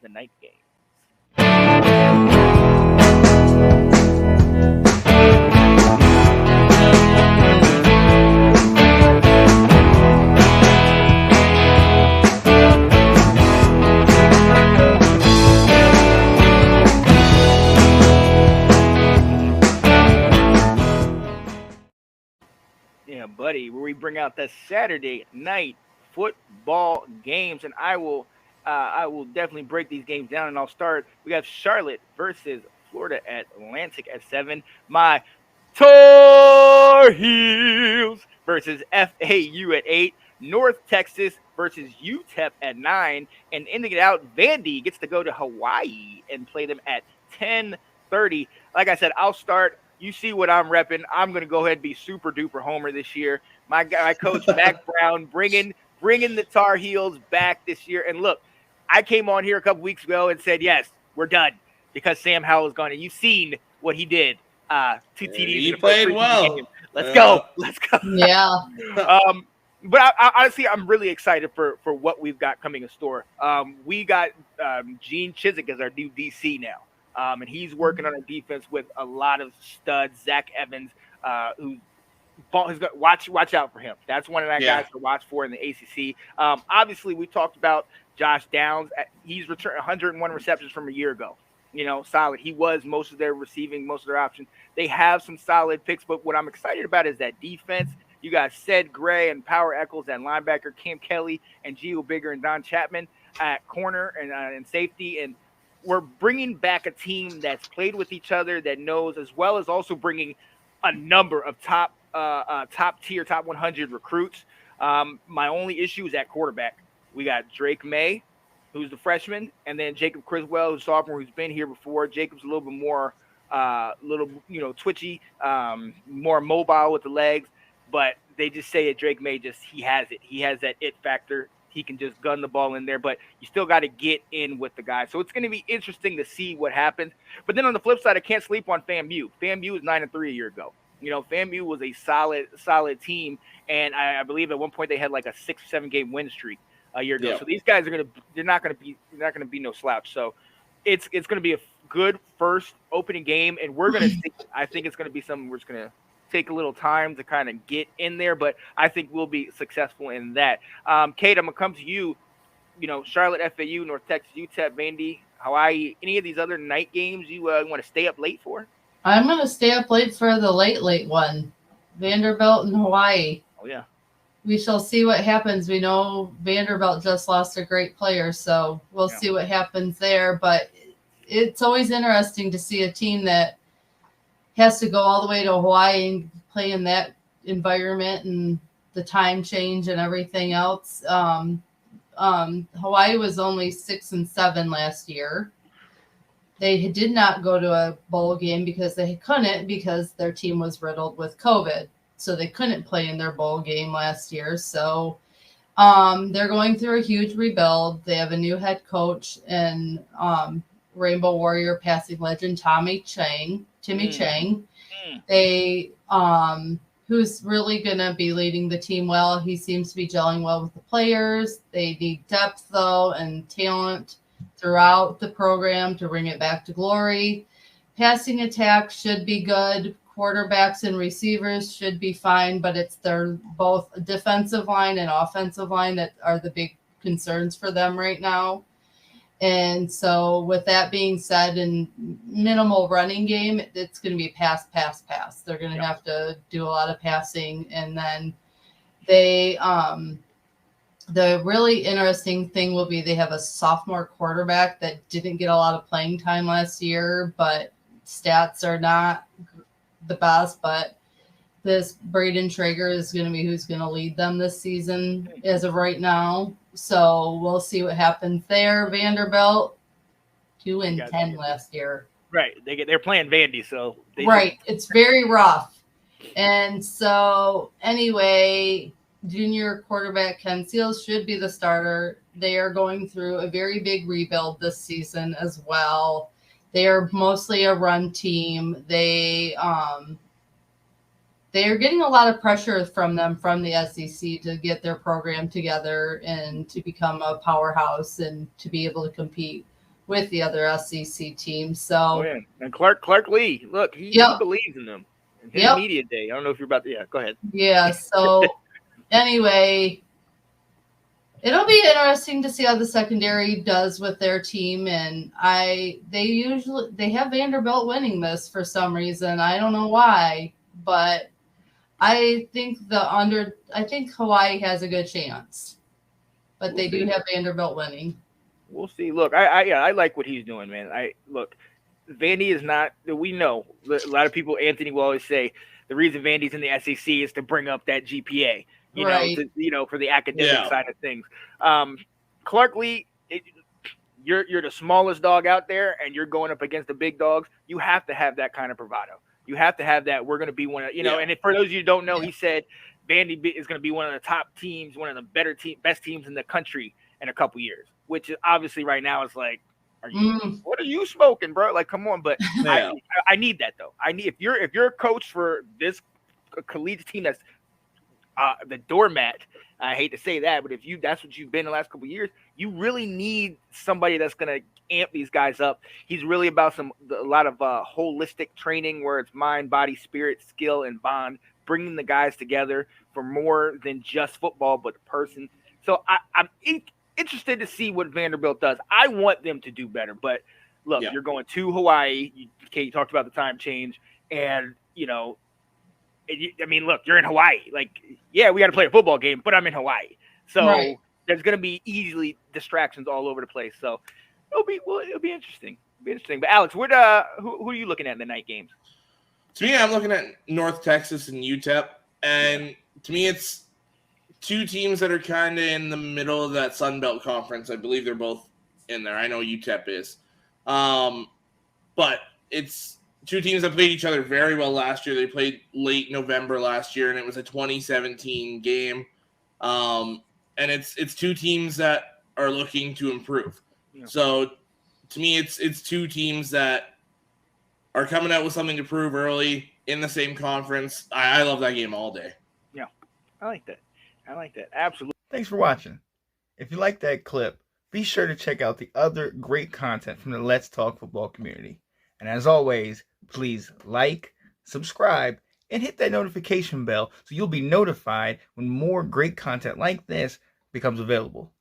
the night game. Yeah, buddy, where we bring out the Saturday night football games, and I will definitely break these games down, and I'll start. We have Charlotte versus Florida Atlantic at 7. My Tar Heels versus FAU at 8. North Texas versus UTEP at 9, and ending it out, Vandy gets to go to Hawaii and play them at 10:30. Like I said, I'll start. You see what I'm repping. I'm going to go ahead and be super duper homer this year. My guy, coach Mac Brown, bringing the Tar Heels back this year. And look, I came on here a couple weeks ago and said, yes, we're done because Sam Howell is gone. And you've seen what he did. Two TDs. He played well. Game. Let's go. Let's go. Yeah. But honestly, I'm really excited for what we've got coming in store. We got Gene Chiswick as our new DC now. And he's working on a defense with a lot of studs. Zach Evans, who's got watch out for him. That's one of the guys to watch for in the ACC. Obviously, we talked about Josh Downs. He's returned 101 receptions from a year ago. Solid. He was most of their receiving, most of their options. They have some solid picks, but what I'm excited about is that defense. You got Ced Gray and Power Eccles at linebacker, Cam Kelly and Gio Bigger and Don Chapman at corner and safety. And we're bringing back a team that's played with each other, that knows, as well as also bringing a number of top tier, top 100 recruits. My only issue is at quarterback. We got Drake May, who's the freshman, and then Jacob Criswell, who's sophomore, who's been here before. Jacob's a little bit more, twitchy, more mobile with the legs, but they just say that Drake May he has it. He has that it factor. He can just gun the ball in there, but you still got to get in with the guy. So it's going to be interesting to see what happens. But then on the flip side, I can't sleep on FAMU. FAMU was 9-3 a year ago. FAMU was a solid team, and I believe at one point they had like a 6 or 7 game win streak a year ago. Yeah. So these guys they're not going to be no slouch. So it's going to be a good first opening game, and we're going to see. I think it's going to be something we're just going to take a little time to kind of get in there, but I think we'll be successful in that. Kate, I'm gonna come to you. Charlotte, FAU, North Texas, UTEP, Vandy, Hawaii. Any of these other night games you want to stay up late for? I'm gonna stay up late for the late one, Vanderbilt and Hawaii. Oh yeah. We shall see what happens. We know Vanderbilt just lost a great player, so we'll see what happens there. But it's always interesting to see a team that has to go all the way to Hawaii and play in that environment and the time change and everything else. Hawaii was only 6-7 last year. They did not go to a bowl game because they couldn't, because their team was riddled with COVID. So they couldn't play in their bowl game last year. So they're going through a huge rebuild. They have a new head coach and Rainbow Warrior passing legend Timmy Chang. They who's really gonna be leading the team well. He seems to be gelling well with the players. They need depth though and talent throughout the program to bring it back to glory. Passing attack should be good. Quarterbacks and receivers should be fine, but it's their both defensive line and offensive line that are the big concerns for them right now. And so with that being said, in minimal running game, it's going to be pass. They're going to have to do a lot of passing. And then they, the really interesting thing will be they have a sophomore quarterback that didn't get a lot of playing time last year, but stats are not the best. But this Braden Traeger is going to be who's going to lead them this season as of right now. So we'll see what happens there. Vanderbilt, 2-10 last year. Right. They're playing Vandy, so it's very rough. And so anyway, junior quarterback Ken Seals should be the starter. They are going through a very big rebuild this season as well. They are mostly a run team. They they are getting a lot of pressure from them from the SEC to get their program together and to become a powerhouse and to be able to compete with the other SEC teams. Oh So, yeah, and Clark Lee, look, he yep, believes in them. In his yep, media day, I don't know if you're about to. Yeah, go ahead. yeah. So, anyway, it'll be interesting to see how the secondary does with their team, and they have Vanderbilt winning this for some reason. I don't know why, but I think Hawaii has a good chance, but they do have Vanderbilt winning. We'll see. Look, I like what he's doing, man. Vandy is not. We know a lot of people. Anthony will always say the reason Vandy's in the SEC is to bring up that GPA. Right. For the academic side of things. Clark Lee, you're the smallest dog out there, and you're going up against the big dogs. You have to have that kind of bravado. You have to have that. We're going to be one of And for those of you who don't know, he said Vandy is going to be one of the top teams, one of the best teams in the country in a couple years. Which is obviously right now is like, what are you smoking, bro? Like, come on. But I need that though. If you're a coach for this collegiate team that's the doormat. I hate to say that, but that's what you've been the last couple of years, you really need somebody that's going to amp these guys up. He's really about a lot of holistic training where it's mind, body, spirit, skill, and bond, bringing the guys together for more than just football, but the person. So I'm interested to see what Vanderbilt does. I want them to do better, but look, you're going to Hawaii. You talked about the time change, and I mean, look, you're in Hawaii. Like, yeah, we got to play a football game, but I'm in Hawaii, so there's going to be easily distractions all over the place. So it'll be interesting. It'll be interesting. But Alex, who are you looking at in the night games? To me, I'm looking at North Texas and UTEP, and to me, it's two teams that are kind of in the middle of that Sun Belt Conference. I believe they're both in there. I know UTEP is, but it's two teams that played each other very well last year. They played late November last year, and it was a 2017 game. And it's two teams that are looking to improve. Yeah. So to me, it's two teams that are coming out with something to prove early in the same conference. I love that game all day. Yeah, I like that. Absolutely. Thanks for watching. If you like that clip, be sure to check out the other great content from the Let's Talk Football community. And as always, please like, subscribe, and hit that notification bell so you'll be notified when more great content like this becomes available.